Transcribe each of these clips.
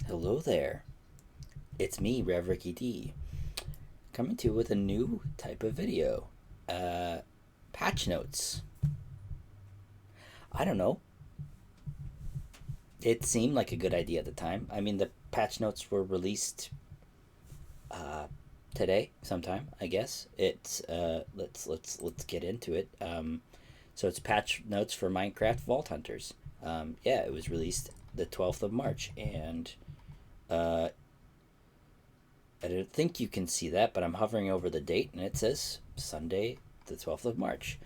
Hello there. It's me, Rev Ricky D, coming to you with a new type of video. Uh, Patch notes. I don't know. It seemed like a good idea at the time. I mean, the patch notes were released uh, today, sometime. I guess it's let's get into it. So it's patch notes for Minecraft Vault Hunters. Yeah, it was released the 12th of March, and uh, I don't think you can see that, but I'm hovering over the date and it says Sunday, the 12th of March.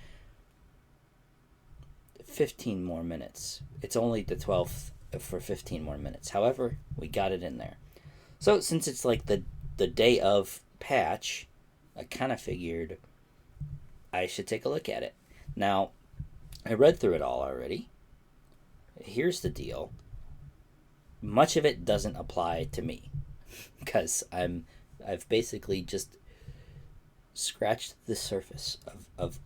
15 more minutes. It's only the 12th for 15 more minutes. However, we got it in there. So, since it's like the day of patch, I kind of figured I should take a look at it. Now, I read through it all already. Here's the deal. Much of it doesn't apply to me because I've basically just scratched the surface of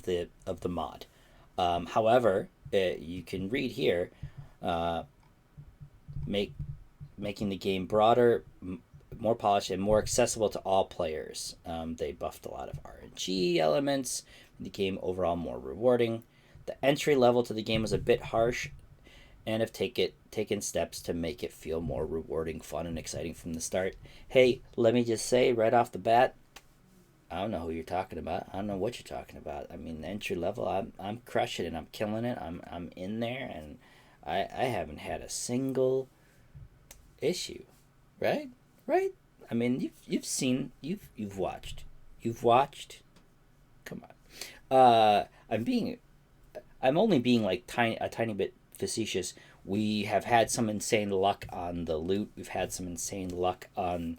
the mod. However, you can read here, uh, make making the game broader, more polished, and more accessible to all players. They buffed a lot of RNG elements, the game overall more rewarding. The entry level to the game was a bit harsh, and have taken steps to make it feel more rewarding, fun, and exciting from the start. Hey, let me just say right off the bat, I don't know who you're talking about. I don't know what you're talking about. I mean, entry level, I'm crushing it. I'm killing it. I'm in there, and I haven't had a single issue, right? Right? I mean, you've seen, you've watched, you've watched. Come on. I'm only being like a tiny bit facetious. We have had some insane luck on the loot. We've had some insane luck on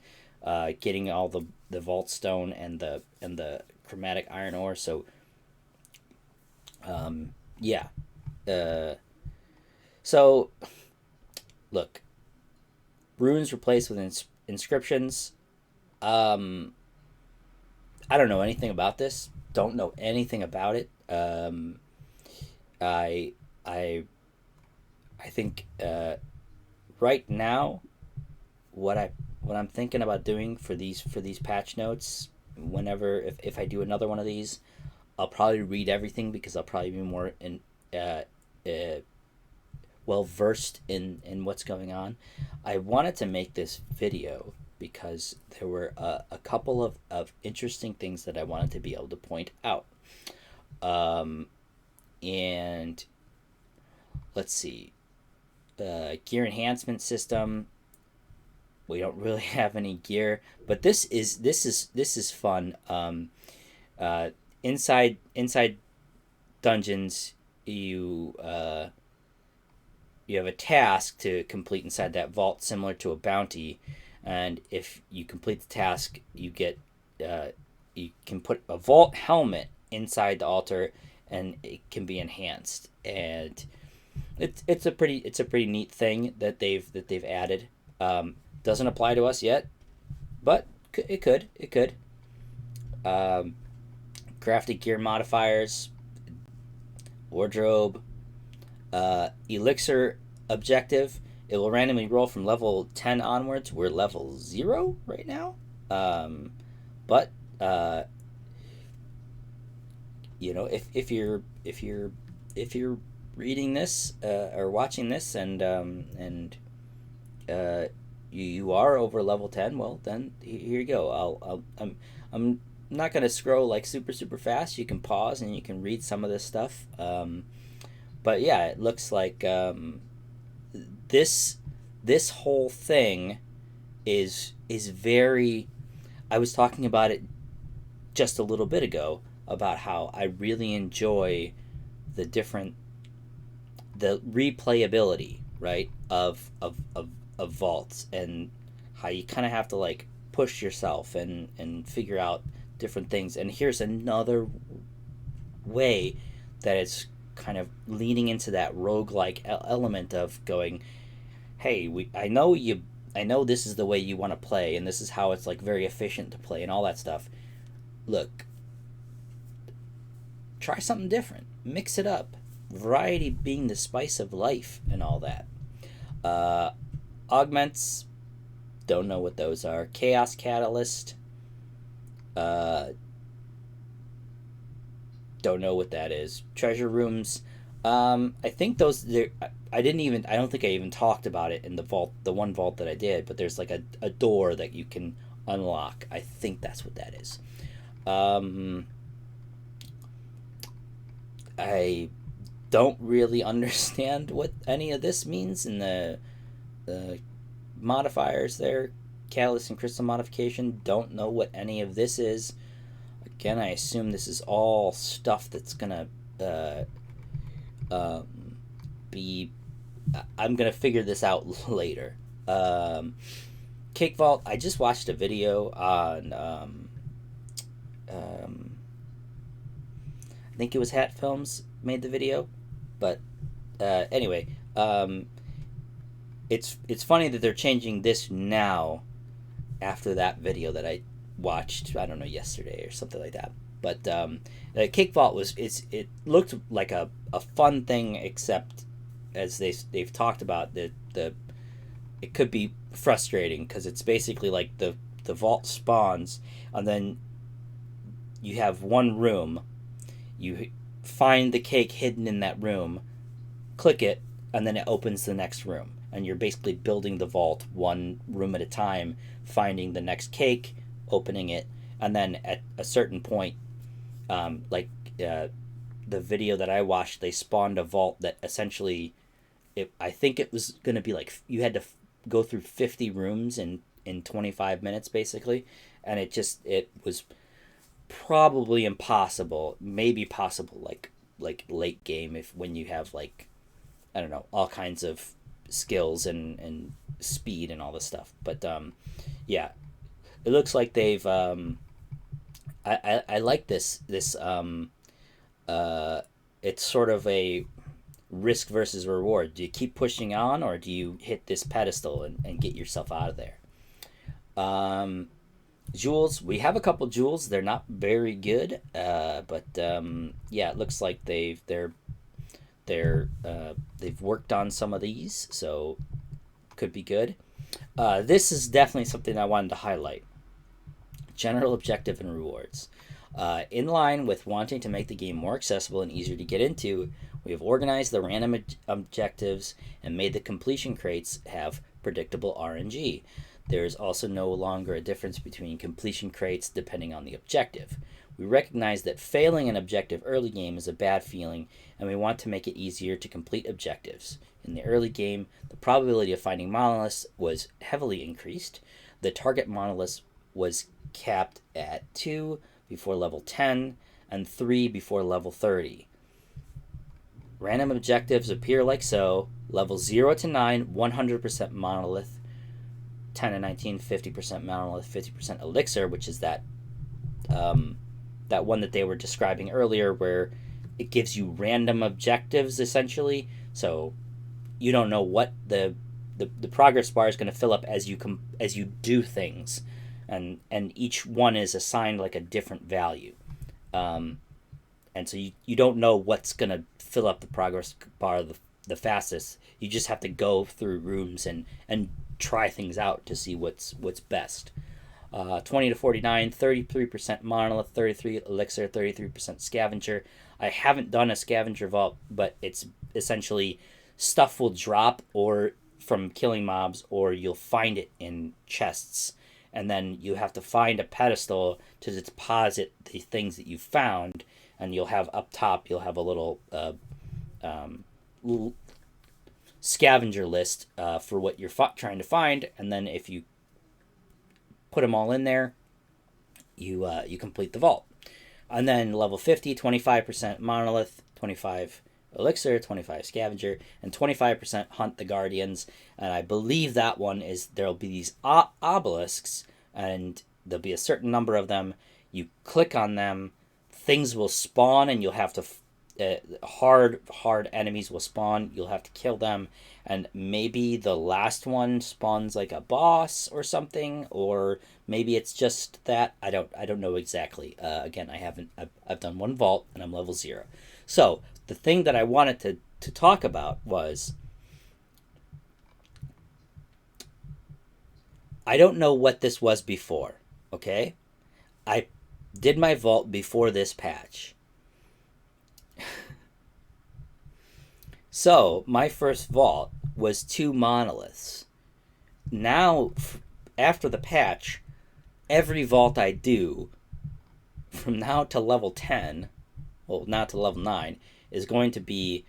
getting all the vault stone and the chromatic iron ore. So yeah. Uh, so look, runes replaced with inscriptions. Um, I don't know anything about this. Don't know anything about it. I I I think right now what I'm thinking about doing for these patch notes, whenever if I do another one of these, I'll probably read everything because I'll probably be more uh, uh, well versed in what's going on. I wanted to make this video because there were a couple of interesting things that I wanted to be able to point out. Um, and let's see, gear enhancement system. We don't really have any gear, but this is fun. Uh, inside dungeons, you have a task to complete inside that vault, similar to a bounty, and if you complete the task, uh, you can put a vault helmet inside the altar, and it can be enhanced. And it's a pretty neat thing that they've added. Doesn't apply to us yet, but it could. Um, Crafted gear modifiers, wardrobe, elixir objective. It will randomly roll from level 10 onwards. We're level 0 right now. But if you're reading this or watching this, and uh, you are over level 10, well then here you go. I'm not gonna scroll like super fast. You can pause and you can read some of this stuff. But yeah, it looks like this this whole thing is very. I was talking about it just a little bit ago about how I really enjoy the different the replayability, right, of vaults, and how you kind of have to like push yourself and figure out different things. And here's another way that it's kind of leaning into that roguelike element of going, hey, I know this is the way you want to play, and this is how it's like very efficient to play and all that stuff. Look, try something different, mix it up, variety being the spice of life and all that. uh, Augments, don't know what those are. Chaos Catalyst, uh, don't know what that is. Treasure Rooms, I think those there. I didn't even. I don't think I even talked about it in the vault, the one vault that I did. But there's like a door that you can unlock. I think that's what that is. Um, I don't really understand what any of this means in the modifiers there. Catalyst and crystal modification. Don't know what any of this is. Again, I assume this is all stuff that's gonna uh, um, be. I'm gonna figure this out later. Um, Cake Vault. I just watched a video on. Um, I think it was Hat Films made the video, but anyway, it's funny that they're changing this now after that video that I watched. I don't know, yesterday or something like that. But the Cake Vault it looked like a fun thing, except as they've talked about the it could be frustrating because it's basically like the vault spawns and then you have one room, you find the cake hidden in that room, click it, and then it opens the next room. And you're basically building the vault one room at a time, finding the next cake, opening it, and then at a certain point, like the video that I watched, they spawned a vault that essentially, I think it was going to be like you had to go through 50 rooms in 25 minutes basically, and it was probably impossible, maybe possible like late game if when you have like I don't know all kinds of skills and speed and all this stuff. But yeah, it looks like they've I like this it's sort of a risk versus reward. Do you keep pushing on or do you hit this pedestal and get yourself out of there? Um, Jewels, we have a couple jewels. They're not very good, but yeah, it looks like they've worked on some of these, so could be good. This is definitely something I wanted to highlight. General objective and rewards. In line with wanting to make the game more accessible and easier to get into, we have organized the random objectives and made the completion crates have predictable RNG. There is also no longer a difference between completion crates depending on the objective. We recognize that failing an objective early game is a bad feeling, and we want to make it easier to complete objectives. In the early game, the probability of finding monoliths was heavily increased. The target monolith was capped at 2 before level 10 and 3 before level 30. Random objectives appear like so: level 0 to 9, 100% monolith; 10 and 19, 50% monolith, 50% elixir, which is that one that they were describing earlier where it gives you random objectives essentially. So you don't know what the progress bar is going to fill up as you do things, and each one is assigned like a different value, and so you don't know what's going to fill up the progress bar the fastest. You just have to go through rooms and try things out to see what's best. 20 to 49, 33% monolith, 33 elixir, 33% scavenger. I haven't done a scavenger vault, but it's essentially stuff will drop or from killing mobs, or you'll find it in chests, and then you have to find a pedestal to deposit the things that you found, and you'll have up top you'll have a little scavenger list for what you're trying to find, and then if you put them all in there, you complete the vault. And then level 50, 25% monolith, 25 elixir, 25 scavenger, and 25% hunt the guardians. And I believe that one is there'll be these obelisks, and there'll be a certain number of them. You click on them, things will spawn, and you'll have to hard enemies will spawn. You'll have to kill them, and maybe the last one spawns like a boss or something, or maybe it's just that. I don't know exactly. Again, I've done one vault and I'm level 0. So the thing that I wanted to talk about was I don't know what this was before. Okay, I did my vault before this patch. So my first vault was two monoliths. Now, after the patch, every vault I do from now to level 10, well, now to level 9, is going to be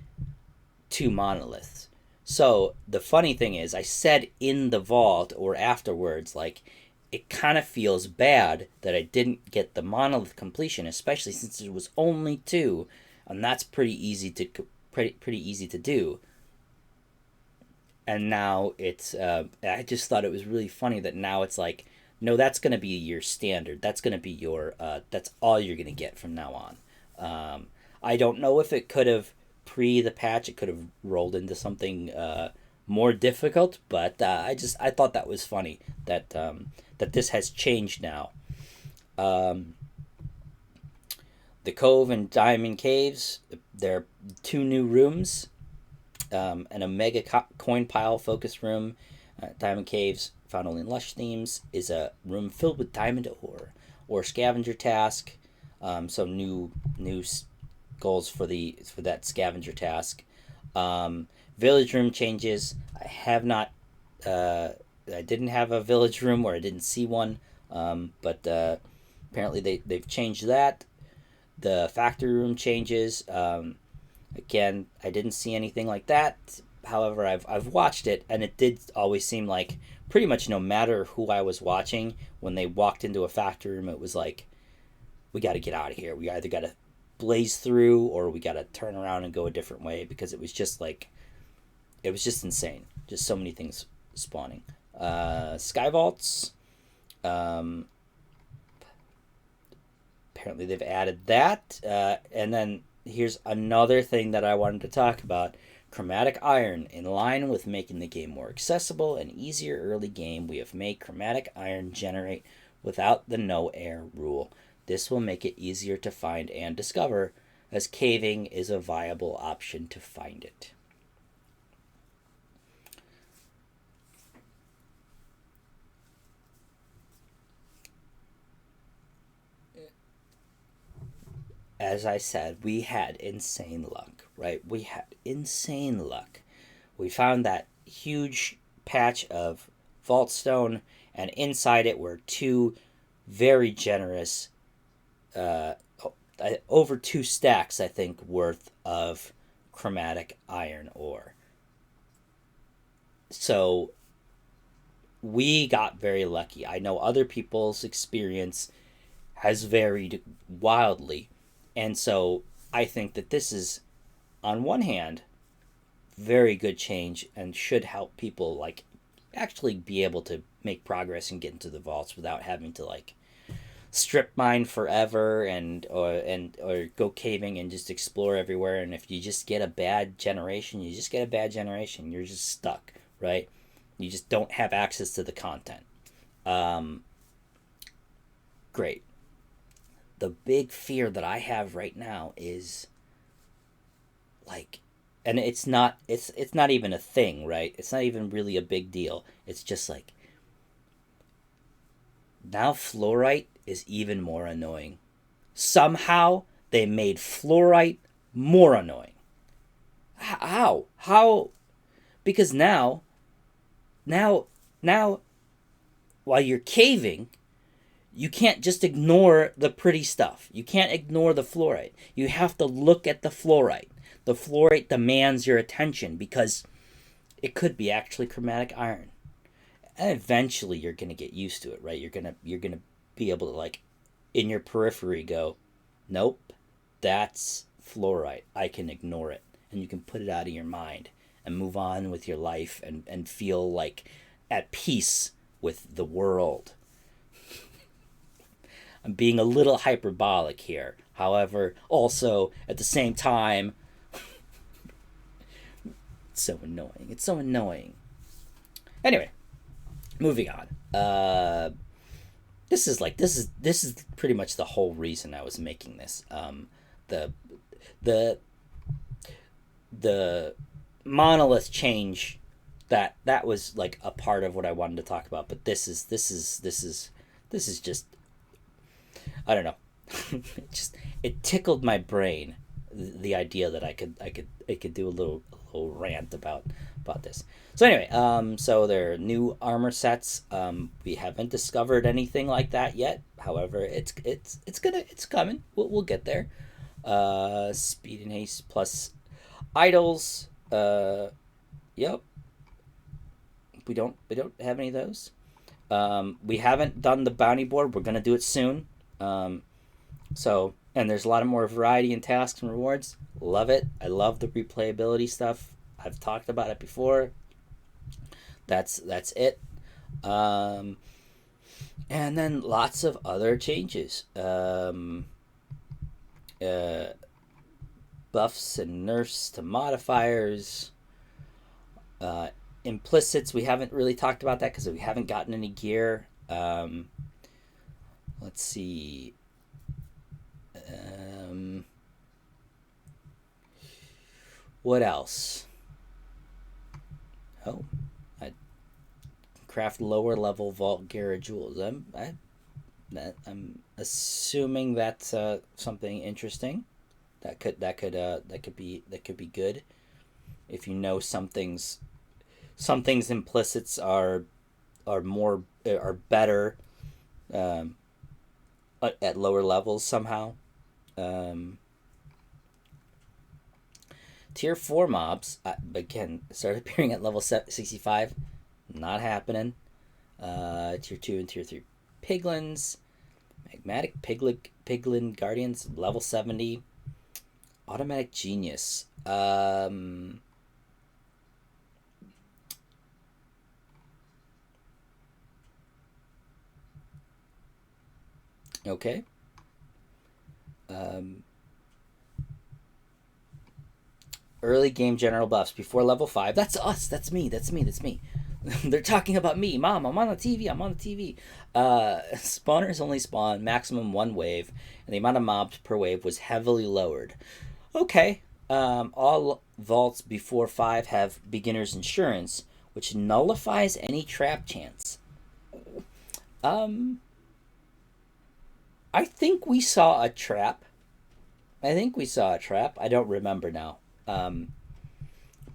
two monoliths. So the funny thing is, I said in the vault or afterwards, like, it kind of feels bad that I didn't get the monolith completion, especially since it was only two, and that's pretty easy to do. And now it's I just thought it was really funny that now it's like, no, that's going to be your standard. That's going to be your that's all you're going to get from now on. I don't know if it could have pre the patch, it could have rolled into something more difficult, but I thought that was funny that that this has changed now. Um, the Cove and Diamond Caves, there are two new rooms, an Omega coin pile focus room. Diamond Caves, found only in Lush themes, is a room filled with diamond ore or scavenger task. So new goals for that scavenger task. Village room changes. I have not. I didn't have a village room, or I didn't see one. But apparently they've changed that. The factory room changes. Again, I didn't see anything like that. However, I've watched it, and it did always seem like pretty much no matter who I was watching, when they walked into a factory room, it was like, we got to get out of here. We either got to blaze through, or we got to turn around and go a different way, because it was just like, it was just insane. Just so many things spawning. Sky vaults. Um, Apparently they've added that, and then here's another thing that I wanted to talk about. Chromatic iron. In line with making the game more accessible and easier early game, we have made chromatic iron generate without the no air rule. This will make it easier to find and discover, as caving is a viable option to find it. As I said, we had insane luck, right? We had insane luck. We found that huge patch of vault stone, and inside it were two very generous, uh, over two stacks, I think, worth of chromatic iron ore. So we got very lucky. I know other people's experience has varied wildly. And so I think that this is, on one hand, very good change and should help people like actually be able to make progress and get into the vaults without having to like strip mine forever or go caving and just explore everywhere. And if you just get a bad generation, you just get a bad generation. You're just stuck, right? You just don't have access to the content. Um, Great. The big fear that I have right now is like, and it's not even a thing, right? It's not even really a big deal. It's just like, now fluorite is even more annoying. Somehow they made fluorite more annoying. How? Because now now while you're caving, you can't just ignore the pretty stuff. You can't ignore the fluorite. You have to look at the fluorite. The fluorite demands your attention because it could be actually chromatic iron. And eventually you're going to get used to it, right? You're going to be able to like in your periphery go, "Nope, that's fluorite. I can ignore it." And you can put it out of your mind and move on with your life and feel like at peace with the world. I'm being a little hyperbolic here. However, also at the same time, it's so annoying. It's so annoying. Anyway, moving on. This is pretty much the whole reason I was making this. The the the monolith change that was like a part of what I wanted to talk about. But this is just, I don't know. It just, it tickled my brain, the idea that I could do a little rant about this. So anyway, so there are new armor sets. We haven't discovered anything like that yet. However, it's coming. We'll get there. Speed and haste plus idols. Yep. We don't have any of those. We haven't done the bounty board. We're gonna do it soon. So, and there's a lot of more variety in tasks and rewards. Love it. I love the replayability stuff. I've talked about it before. That's it. Um, and then lots of other changes. Uh, Buffs and nerfs to modifiers. Uh, Implicits. We haven't really talked about that because we haven't gotten any gear. Let's see. Um, what else? Oh, I craft lower level vault garage jewels. I'm assuming that's something interesting. That could be good if you know some things implicits are better um, at lower levels somehow. Um, Tier 4 mobs, again, started appearing at level 65. Not happening. Tier 2 and Tier 3 piglins. Magmatic piglin guardians, level 70. Automatic genius. Okay. Um, Early game general buffs before level 5. That's us. That's me. That's me. That's me. They're talking about me. Mom, I'm on the TV. I'm on the TV. Spawners only spawn maximum one wave, and the amount of mobs per wave was heavily lowered. Okay. All vaults before 5 have beginner's insurance, which nullifies any trap chance. Um, I think we saw a trap. I think we saw a trap. I don't remember now. Um,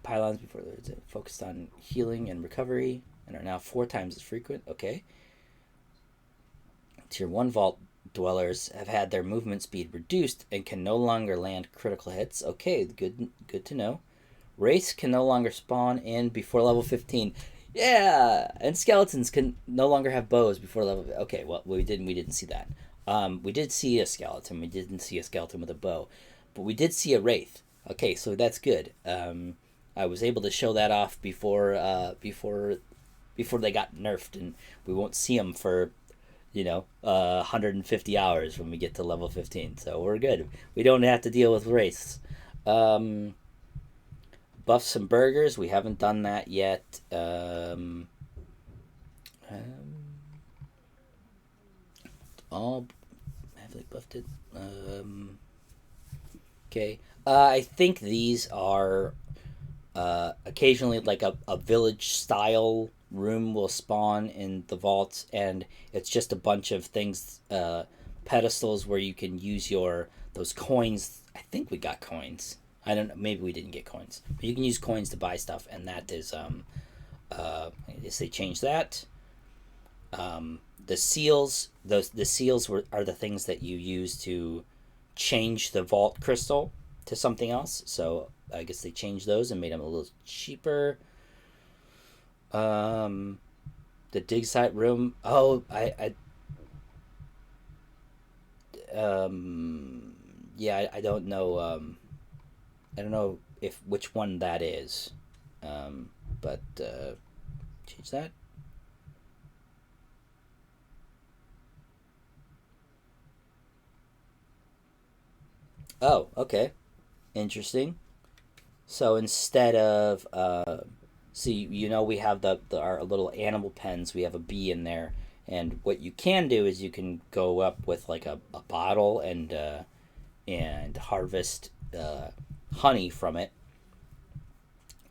Pylons before they're focused on healing and recovery and are now 4 times as frequent. Okay. Tier 1 vault dwellers have had their movement speed reduced and can no longer land critical hits. Okay, good to know. Wraiths can no longer spawn in before level 15. Yeah, and skeletons can no longer have bows before level. Okay, well we didn't see that. We did see a skeleton. We didn't see a skeleton with a bow, but we did see a wraith. Okay, so that's good. I was able to show that off before they got nerfed, and we won't see them for 150 hours when we get to level 15. So we're good. We don't have to deal with wraiths. Um, Buffs and burgers. We haven't done that yet. All heavily buffed it. Okay. I think these are occasionally like a village style room will spawn in the vaults, and it's just a bunch of things, pedestals where you can use your those coins. I think we got coins. I don't know. Maybe we didn't get coins, but you can use coins to buy stuff, and that is I guess they changed that. The seals, the seals are the things that you use to change the vault crystal to something else. So I guess they changed those and made them a little cheaper. Um, the dig site room. Oh, yeah, I don't know. I don't know if which one that is. But change that. Oh, okay, interesting. So instead of see, we have our little animal pens. We have a bee in there, and what you can do is you can go up with like a bottle and harvest honey from it.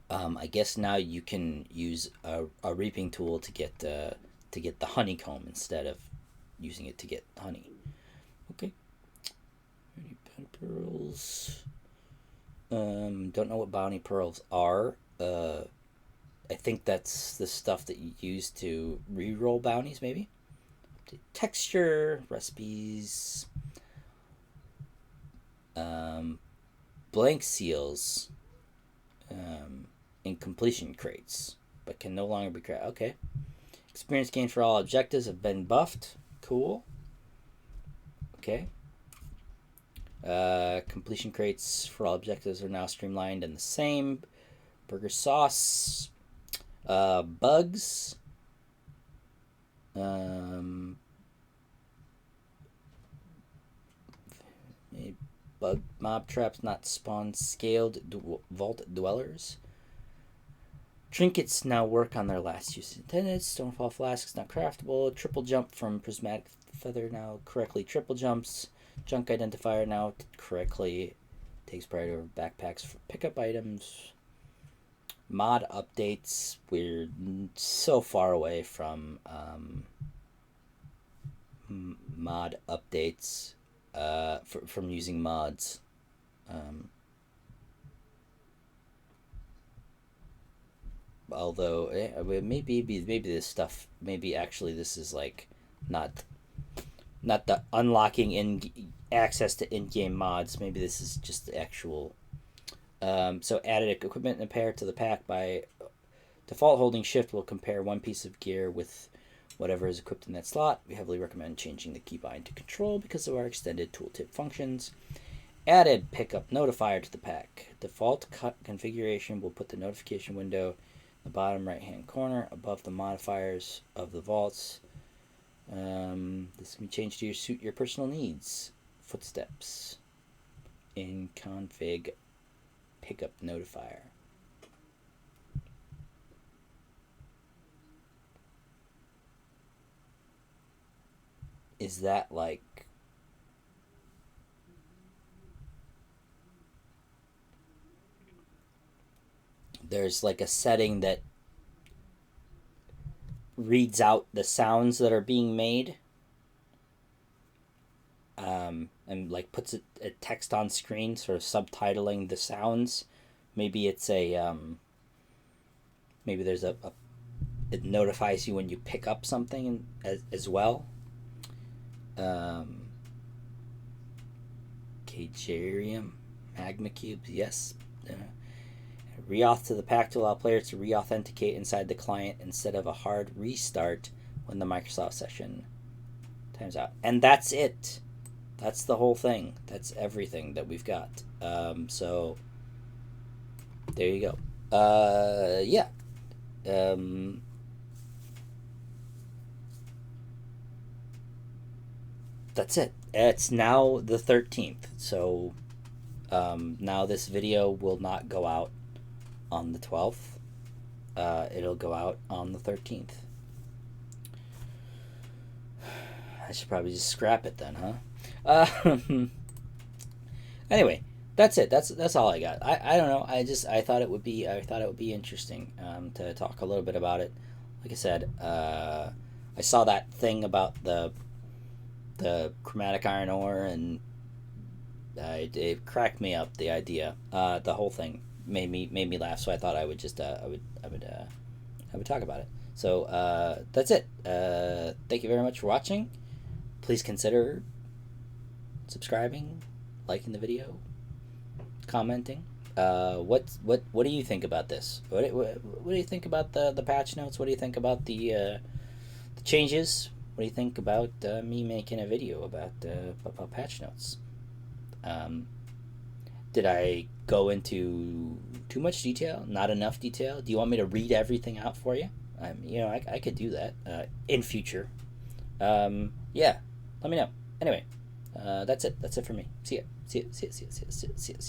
I guess now you can use a reaping tool to get the honeycomb instead of using it to get honey. Okay. Bounty pearls. Don't know what bounty pearls are. I think that's the stuff that you use to re-roll bounties, maybe. Texture, recipes, blank seals, in completion crates, but can no longer be crafted. Okay. Experience gained for all objectives have been buffed. Cool. Okay. Completion crates for all objectives are now streamlined and the same. Burger sauce. Bugs. Bug mob traps not spawn scaled vault dwellers. Trinkets now work on their last use intended. Stonefall flasks not craftable. Triple jump from prismatic feather now correctly triple jumps. Junk identifier now correctly takes priority over backpacks for pickup items. Mod updates. We're so far away from mod updates from using mods. Although maybe this stuff, maybe actually this is like not the unlocking in access to in-game mods. Maybe this is just the actual. So added equipment and pair to the pack by default. Holding shift will compare one piece of gear with whatever is equipped in that slot. We heavily recommend changing the keybind to control because of our extended tooltip functions. Added pickup notifier to the pack. Default configuration will put the notification window in the bottom right hand corner above the modifiers of the vaults. This can be changed to suit your personal needs. Footsteps in config pickup notifier. Is that like there's like a setting that reads out the sounds that are being made, and like puts a text on screen, sort of subtitling the sounds. Maybe it's a maybe there's a it notifies you when you pick up something as well. Cagerium, magma cubes, yes. Reauth to the pack to allow players to re-authenticate inside the client instead of a hard restart when the Microsoft session times out. And that's it. That's the whole thing. That's everything that we've got. So there you go. Yeah. That's it. It's now the 13th. So now this video will not go out on the 12th. It'll go out on the 13th. I should probably just scrap it then, huh? Anyway, that's it. That's all I got. I don't know. I thought it would be interesting to talk a little bit about it. Like I said, I saw that thing about the chromatic iron ore, and it cracked me up. The idea, the whole thing made me laugh. So I thought I would just I would talk about it. So that's it. Thank you very much for watching. Please consider subscribing, liking the video, commenting. What do you think about this? What do you think about the patch notes? What do you think about the changes? What do you think about me making a video about patch notes? Did I go into too much detail? Not enough detail? Do you want me to read everything out for you? I could do that in future. Yeah, let me know. Anyway, that's it. That's it for me. See ya. See ya. See ya. See ya. See ya. See ya. See ya.